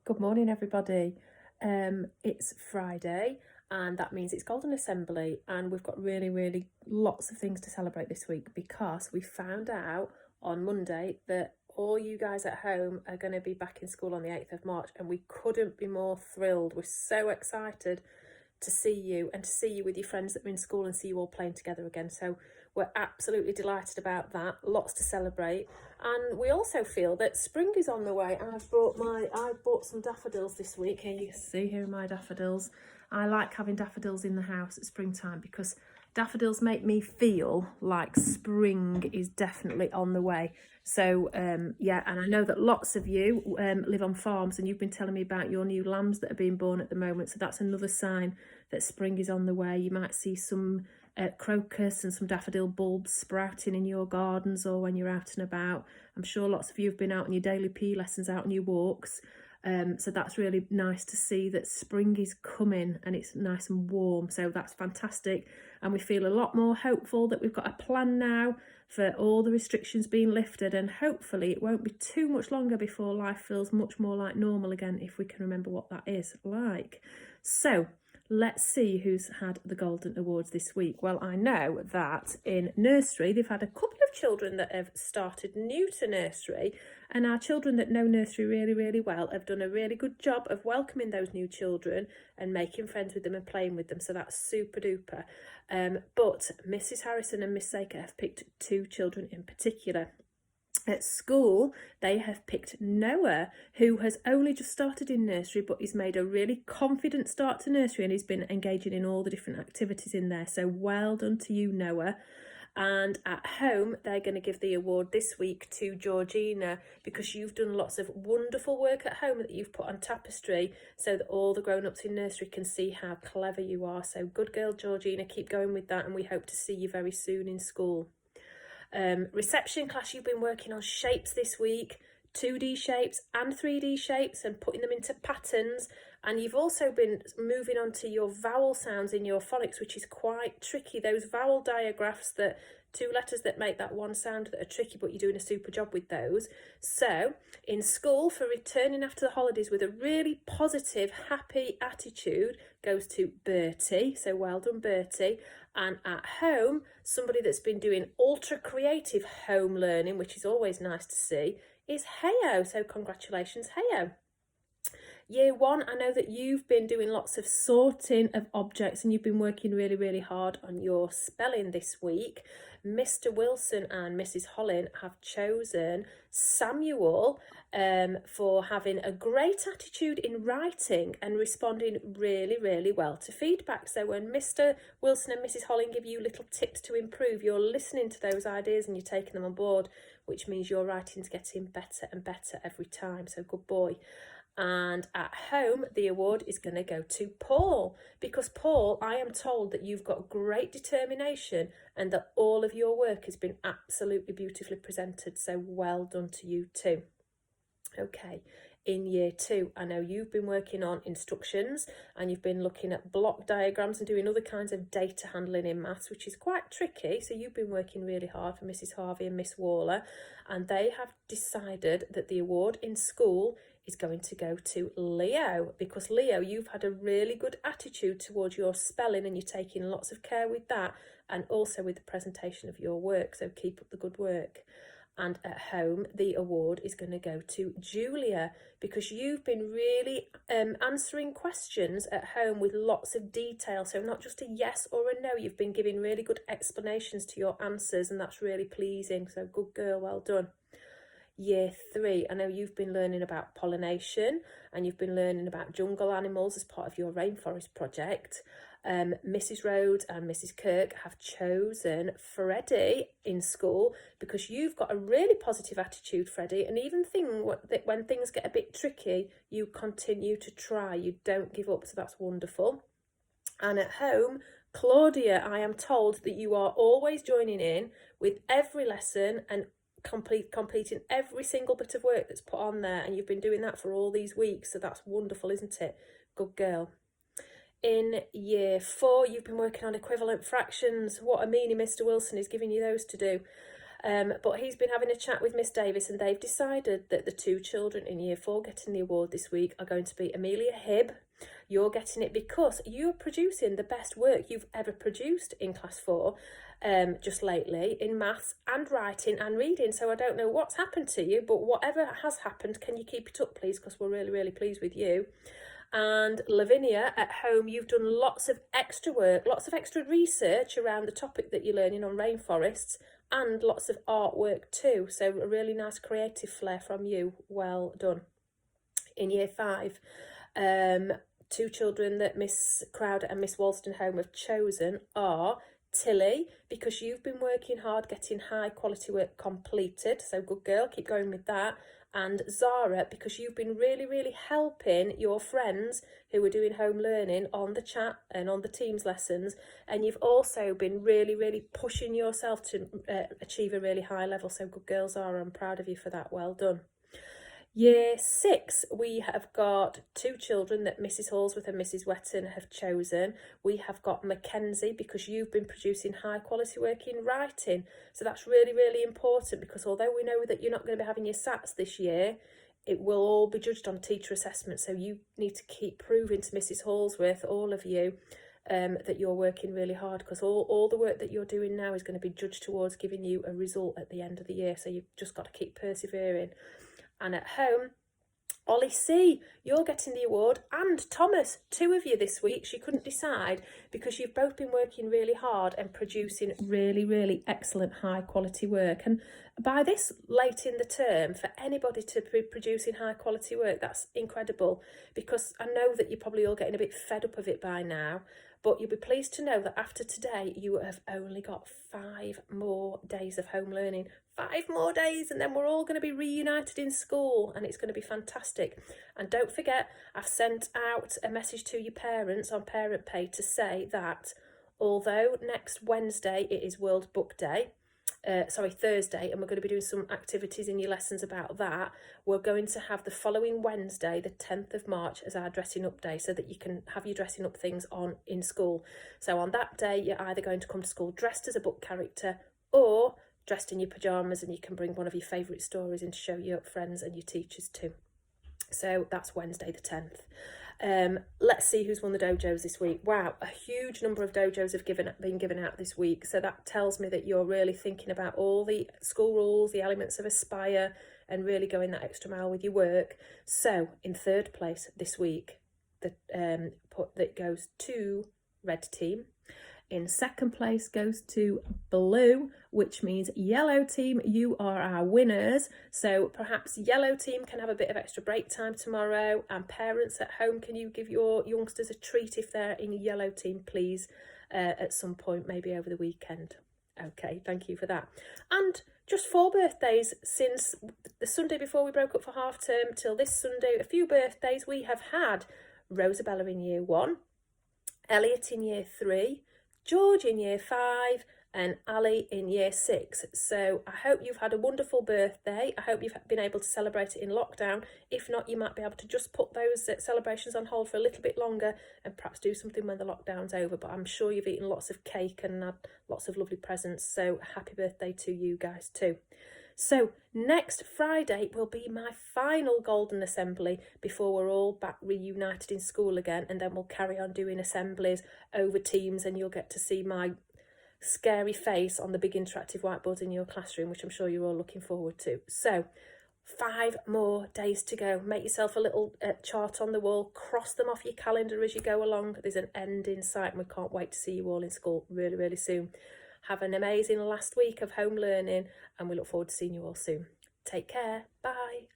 Good morning, everybody. It's Friday, and that means it's Golden Assembly, and we've got really lots of things to celebrate this week because we found out on Monday that all you guys at home are going to be back in school on the 8th of March, and we couldn't be more thrilled. We're so excited to see you and to see you with your friends that are in school and see you all playing together again. So we're absolutely delighted about that. Lots to celebrate. And we also feel that spring is on the way. And I bought some daffodils this week. Here you can see, here are my daffodils. I like having daffodils in the house at springtime because daffodils make me feel like spring is definitely on the way. So yeah, and I know that lots of you live on farms, and you've been telling me about your new lambs that are being born at the moment. So that's another sign that spring is on the way. You might see some crocus and some daffodil bulbs sprouting in your gardens or when you're out and about. I'm sure lots of you have been out on your daily PE lessons, out on your walks. So that's really nice to see that spring is coming and it's nice and warm. So that's fantastic. And we feel a lot more hopeful that we've got a plan now for all the restrictions being lifted, and hopefully it won't be too much longer before life feels much more like normal again, if we can remember what that is like. So let's see who's had the Golden Awards this week. Well, I know that in nursery they've had a couple of children that have started new to nursery, and our children that know nursery really well have done a really good job of welcoming those new children and making friends with them and playing with them. So that's super duper. But Mrs. Harrison and Miss Saker have picked two children in particular. At school, they have picked Noah, who has only just started in nursery, but he's made a really confident start to nursery and he's been engaging in all the different activities in there. So well done to you, Noah. And at home, they're going to give the award this week to Georgina because you've done lots of wonderful work at home that you've put on tapestry so that all the grown-ups in nursery can see how clever you are. So good girl, Georgina, keep going with that, and we hope to see you very soon in school. Reception class, you've been working on shapes this week, 2D shapes and 3D shapes, and putting them into patterns. And you've also been moving on to your vowel sounds in your phonics, which is quite tricky. Those vowel diagraphs, that two letters that make that one sound, that are tricky, but you're doing a super job with those. So in school, for returning after the holidays with a really positive, happy attitude, goes to Bertie. So well done, Bertie. And at home, somebody that's been doing ultra creative home learning, which is always nice to see, is Heyo. So congratulations, Heyo. Year one, I know that you've been doing lots of sorting of objects and you've been working really hard on your spelling this week. Mr. Wilson and Mrs. Hollin have chosen Samuel for having a great attitude in writing and responding really well to feedback. So when Mr. Wilson and Mrs. Hollin give you little tips to improve, you're listening to those ideas and you're taking them on board, which means your writing's getting better and better every time. So good boy. And at home, the award is going to go to Paul, because Paul, I am told that you've got great determination and that all of your work has been absolutely beautifully presented. So well done to you too. Okay, in year two, I know you've been working on instructions and you've been looking at block diagrams and doing other kinds of data handling in maths, which is quite tricky. So you've been working really hard for Mrs. Harvey and Miss Waller, and they have decided that the award in school is going to go to Leo, because Leo, you've had a really good attitude towards your spelling and you're taking lots of care with that and also with the presentation of your work. So keep up the good work. And at home, the award is going to go to Julia, because you've been really answering questions at home with lots of detail. So not just a yes or a no, you've been giving really good explanations to your answers, and that's really pleasing. So good girl, well done. Year three, I know you've been learning about pollination and you've been learning about jungle animals as part of your rainforest project. Mrs. Rhodes and Mrs. Kirk have chosen Freddie in school because you've got a really positive attitude, Freddie, and even when things get a bit tricky, you continue to try, you don't give up, so that's wonderful. And at home, Claudia, I am told that you are always joining in with every lesson and completing every single bit of work that's put on there, and you've been doing that for all these weeks, so that's wonderful, isn't it? Good girl. In year four, you've been working on equivalent fractions. What a meanie Mr. Wilson is giving you those to do. But he's been having a chat with Miss Davis, and they've decided that the 2 children in year 4 getting the award this week are going to be Amelia Hibb. You're getting it because you're producing the best work you've ever produced in class 4 just lately in maths and writing and reading. So I don't know what's happened to you, but whatever has happened, can you keep it up, please? Because we're really, really pleased with you. And Lavinia, at home, you've done lots of extra work, lots of extra research around the topic that you're learning on rainforests, and lots of artwork too. So a really nice creative flair from you. Well done. In year 5, 2 children that Miss Crowder and Miss Wolstenholme have chosen are Tilly, because you've been working hard getting high quality work completed. So good girl, keep going with that. And Zara, because you've been really, really helping your friends who are doing home learning on the chat and on the Teams lessons. And you've also been really, really pushing yourself to achieve a really high level. So good girl, Zara, I'm proud of you for that. Well done. Year 6, we have got 2 children that Mrs Hallsworth and Mrs Wetton have chosen. We have got Mackenzie, because you've been producing high quality work in writing. So that's really, really important, because although we know that you're not going to be having your SATs this year, it will all be judged on teacher assessment. So you need to keep proving to Mrs Hallsworth, all of you, that you're working really hard, because all the work that you're doing now is going to be judged towards giving you a result at the end of the year. So you've just got to keep persevering. And at home, Ollie C, you're getting the award, and Thomas, 2 of you this week. She couldn't decide, because you've both been working really hard and producing really, really excellent high quality work. And by this late in the term, for anybody to be producing high quality work, that's incredible, because I know that you're probably all getting a bit fed up of it by now. But you'll be pleased to know that after today, you have only got 5 more days of home learning. 5 more days, and then we're all going to be reunited in school, and it's going to be fantastic. And don't forget, I've sent out a message to your parents on Parent Pay to say that although next Wednesday it is World Book Day, Thursday, and we're going to be doing some activities in your lessons about that, we're going to have the following Wednesday, the 10th of March, as our dressing up day, so that you can have your dressing up things on in school. So on that day, you're either going to come to school dressed as a book character or dressed in your pyjamas, and you can bring one of your favourite stories in to show your friends and your teachers too. So that's Wednesday the 10th. Let's see who's won the dojos this week. Wow, a huge number of dojos have been given out this week. So that tells me that you're really thinking about all the school rules, the elements of Aspire, and really going that extra mile with your work. So in 3rd place this week, that goes to Red Team. In 2nd place goes to Blue, which means Yellow Team, you are our winners. So perhaps Yellow Team can have a bit of extra break time tomorrow. And parents at home, can you give your youngsters a treat if they're in Yellow Team, please, at some point, maybe over the weekend. Okay, thank you for that. And just 4 birthdays since the Sunday before we broke up for half term till this Sunday. A few birthdays. We have had Rosabella in year 1, Elliot in year 3, George in year 5, and Ali in year 6. So I hope you've had a wonderful birthday. I hope you've been able to celebrate it in lockdown. If not, you might be able to just put those celebrations on hold for a little bit longer and perhaps do something when the lockdown's over. But I'm sure you've eaten lots of cake and had lots of lovely presents. So happy birthday to you guys too. So next Friday will be my final Golden Assembly before we're all back reunited in school again, and then we'll carry on doing assemblies over Teams, and you'll get to see my scary face on the big interactive whiteboards in your classroom, which I'm sure you're all looking forward to. So 5 more days to go. Make yourself a little chart on the wall, cross them off your calendar as you go along. There's an end in sight, and we can't wait to see you all in school really, really soon. Have an amazing last week of home learning, and we look forward to seeing you all soon. Take care. Bye.